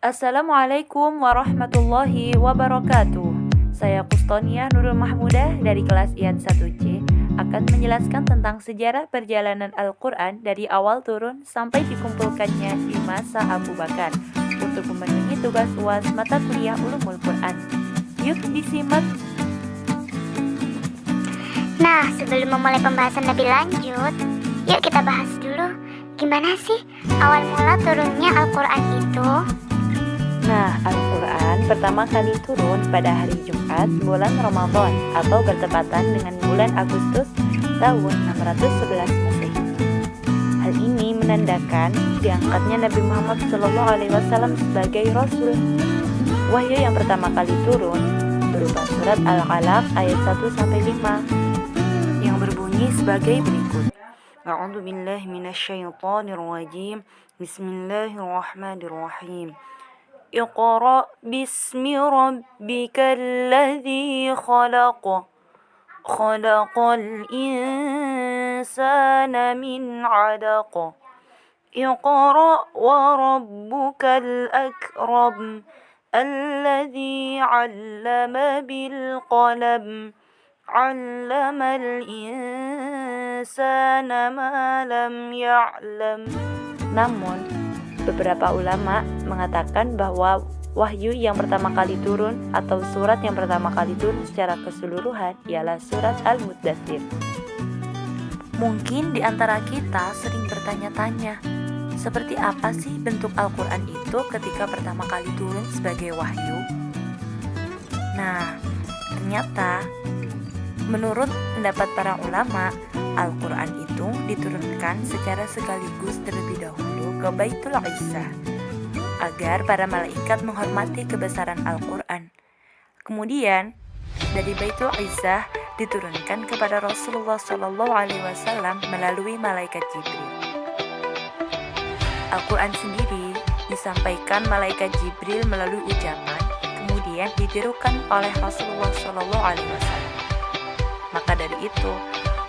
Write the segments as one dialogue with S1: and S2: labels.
S1: Assalamualaikum warahmatullahi wabarakatuh. Saya Kustonia Nurul Mahmudah dari kelas IAT 1C akan menjelaskan tentang sejarah perjalanan Al-Quran dari awal turun sampai dikumpulkannya di masa Abu Bakar untuk memenuhi tugas UAS mata kuliah Ulumul Quran. Yuk disimak.
S2: Nah, sebelum memulai pembahasan lebih lanjut, yuk kita bahas dulu gimana sih awal mula turunnya Al-Quran itu?
S1: Nah, Al-Quran pertama kali turun pada hari Jumat bulan Ramadan atau bertepatan dengan bulan Agustus tahun 611 Masehi. Hal ini menandakan diangkatnya Nabi Muhammad SAW sebagai Rasul. Wahyu yang pertama kali turun berupa surat Al-Alaq ayat 1-5 yang berbunyi sebagai berikut. A'udzu billahi minasyaitonir rajim. Bismillahirrahmanirrahim. Iqra bismi rabbikal ladzi khalaq. Khalaqal insana min 'alaq. Iqra wa rabbukal akram. Alladzi 'allama bil qalam. 'Allamal insana ma lam ya'lam. Namun, beberapa ulama mengatakan bahwa wahyu yang pertama kali turun atau surat yang pertama kali turun secara keseluruhan ialah surat Al-Muddatsir. Mungkin di antara kita sering bertanya-tanya, seperti apa sih bentuk Al-Quran itu ketika pertama kali turun sebagai wahyu? Nah, ternyata menurut pendapat para ulama, Al-Quran itu diturunkan secara sekaligus terlebih dahulu ke Baitul Izzah agar para malaikat menghormati kebesaran Al-Quran. Kemudian dari Baitul Izzah diturunkan kepada Rasulullah SAW melalui malaikat Jibril. Al-Quran sendiri disampaikan malaikat Jibril melalui ucapan, kemudian ditirukan oleh Rasulullah SAW. Maka dari itu,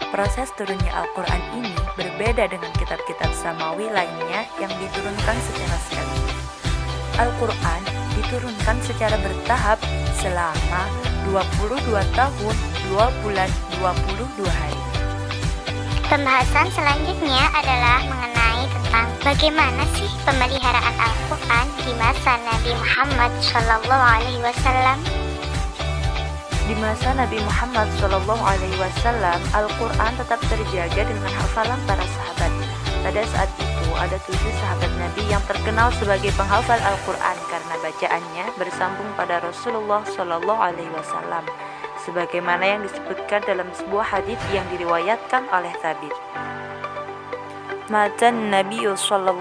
S1: proses turunnya Al-Quran ini berbeda dengan kitab-kitab samawi lainnya yang diturunkan secara sekaligus. Al-Quran diturunkan secara bertahap selama 22 tahun, 2 bulan, 22 hari.
S2: Pembahasan selanjutnya adalah mengenai tentang bagaimana sih pemeliharaan Al-Quran di masa Nabi Muhammad SAW.
S1: Di masa Nabi Muhammad SAW, Al-Quran tetap terjaga dengan hafalan para sahabat. Pada saat itu, ada 7 sahabat Nabi yang terkenal sebagai penghafal Al-Quran karena bacaannya bersambung pada Rasulullah SAW, sebagaimana yang disebutkan dalam sebuah hadis yang diriwayatkan oleh Thabit. Matan Nabi SAW,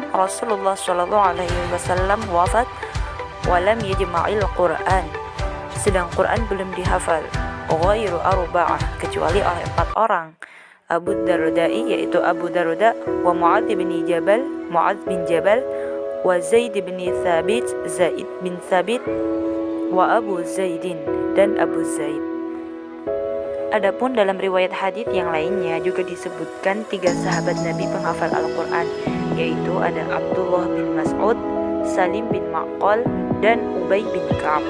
S1: Rasulullah SAW wafat, walam yajma'il Quran. Sedang Quran belum dihafal, ghairu arba'ah, kecuali oleh 4 orang, Abu Darda'i, yaitu Abu Darda, wa Mu'adz bin Jabal, wa Zaid bin Thabit, Zaid bin Thabit, wa Abu Zaidin, dan Abu Zaid. Adapun dalam riwayat hadits yang lainnya juga disebutkan 3 sahabat Nabi penghafal Al-Quran, yaitu ada Abdullah bin Mas'ud, Salim bin Ma'qal, dan Ubay bin Ka'ab.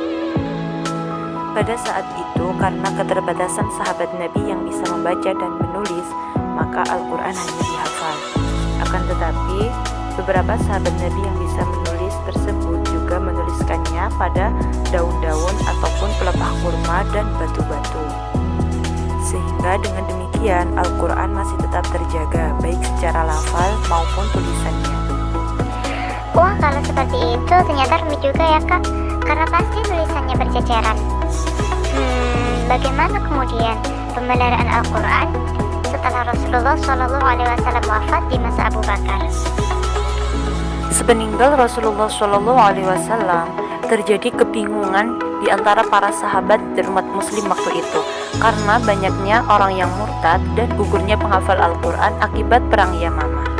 S1: Pada saat itu, karena keterbatasan sahabat Nabi yang bisa membaca dan menulis, maka Al-Quran hanya dihafal. Akan tetapi, beberapa sahabat Nabi yang bisa menulis tersebut juga menuliskannya pada daun-daun ataupun pelepah kurma dan batu-batu. Sehingga dengan demikian, Al-Quran masih tetap terjaga, baik secara lafal maupun tulisannya.
S2: Wah, kalau seperti itu ternyata rumit juga ya Kak, karena pasti tulisannya berceceran. Bagaimana kemudian pemeliharaan Al-Quran setelah Rasulullah SAW wafat di masa Abu Bakar?
S1: Sepeninggal Rasulullah SAW, terjadi kebingungan di antara para sahabat dan umat muslim waktu itu karena banyaknya orang yang murtad dan gugurnya penghafal Al-Quran akibat perang Yamamah.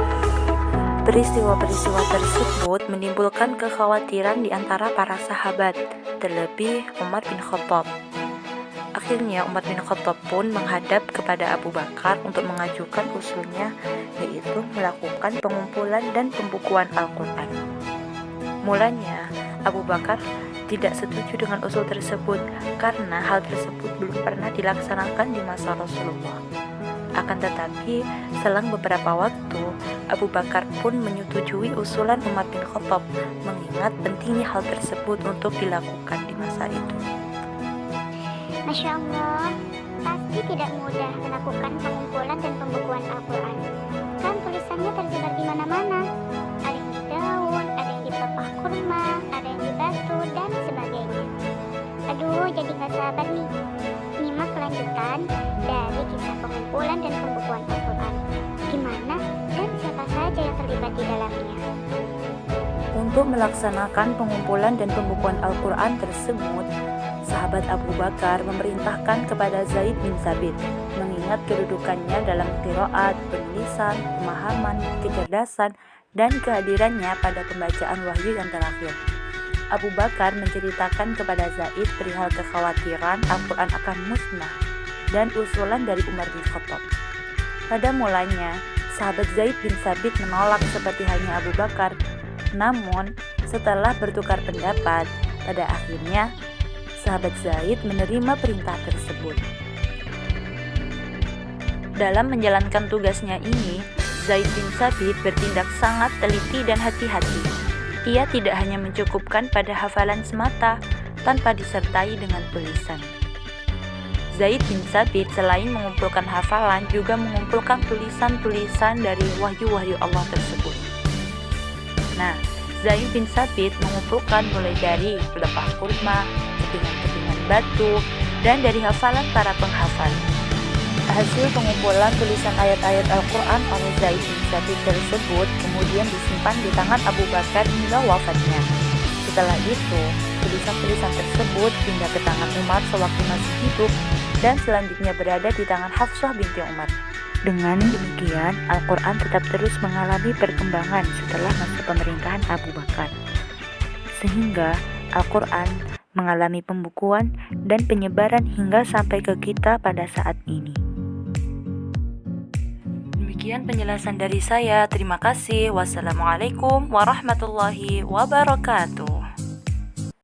S1: Peristiwa-peristiwa tersebut menimbulkan kekhawatiran di antara para sahabat, terlebih Umar bin Khattab. Akhirnya Umar bin Khattab pun menghadap kepada Abu Bakar untuk mengajukan usulnya, yaitu melakukan pengumpulan dan pembukuan Al-Quran. Mulanya, Abu Bakar tidak setuju dengan usul tersebut karena hal tersebut belum pernah dilaksanakan di masa Rasulullah. Akan tetapi, selang beberapa waktu, Abu Bakar pun menyetujui usulan Umar bin Khattab mengingat pentingnya hal tersebut untuk dilakukan di masa itu.
S2: Masya Allah, pasti tidak mudah melakukan pengumpulan dan pembukuan Al-Quran. Kan tulisannya tersebar di mana-mana. Ada yang di daun, ada yang di pelepah kurma, ada yang di batu, dan sebagainya. Aduh, jadi gak sabar nih. Nyimak kelanjutan dari kisah pengumpulan dan pembukuan Al-Quran. Gimana dan siapa saja yang terlibat di dalamnya.
S1: Untuk melaksanakan pengumpulan dan pembukuan Al-Quran tersebut, sahabat Abu Bakar memerintahkan kepada Zaid bin Thabit mengingat kedudukannya dalam qiraat, penulisan, pemahaman, kecerdasan, dan kehadirannya pada pembacaan wahyu yang terakhir. Abu Bakar menceritakan kepada Zaid perihal kekhawatiran Al-Quran akan musnah dan usulan dari Umar bin Khattab. Pada mulanya, sahabat Zaid bin Thabit menolak seperti halnya Abu Bakar. Namun, setelah bertukar pendapat, pada akhirnya sahabat Zaid menerima perintah tersebut. Dalam menjalankan tugasnya ini, Zaid bin Thabit bertindak sangat teliti dan hati-hati. Ia tidak hanya mencukupkan pada hafalan semata, tanpa disertai dengan tulisan. Zaid bin Thabit selain mengumpulkan hafalan, juga mengumpulkan tulisan-tulisan dari wahyu-wahyu Allah tersebut. Nah, Zaid bin Thabit mengumpulkan mulai dari pelepah kurma, kepingan-kepingan batu, dan dari hafalan para penghafal. Hasil pengumpulan tulisan ayat-ayat Al-Quran oleh Zaid bin Thabit tersebut kemudian disimpan di tangan Abu Bakar hingga wafatnya. Setelah itu, tulisan-tulisan tersebut pindah ke tangan Umar sewaktu masih hidup dan selanjutnya berada di tangan Hafsah binti Umar. Dengan demikian, Al-Quran tetap terus mengalami perkembangan setelah masa pemerintahan Abu Bakar, sehingga Al-Quran mengalami pembukuan dan penyebaran hingga sampai ke kita pada saat ini. Demikian penjelasan dari saya. Terima kasih. Wassalamualaikum warahmatullahi wabarakatuh.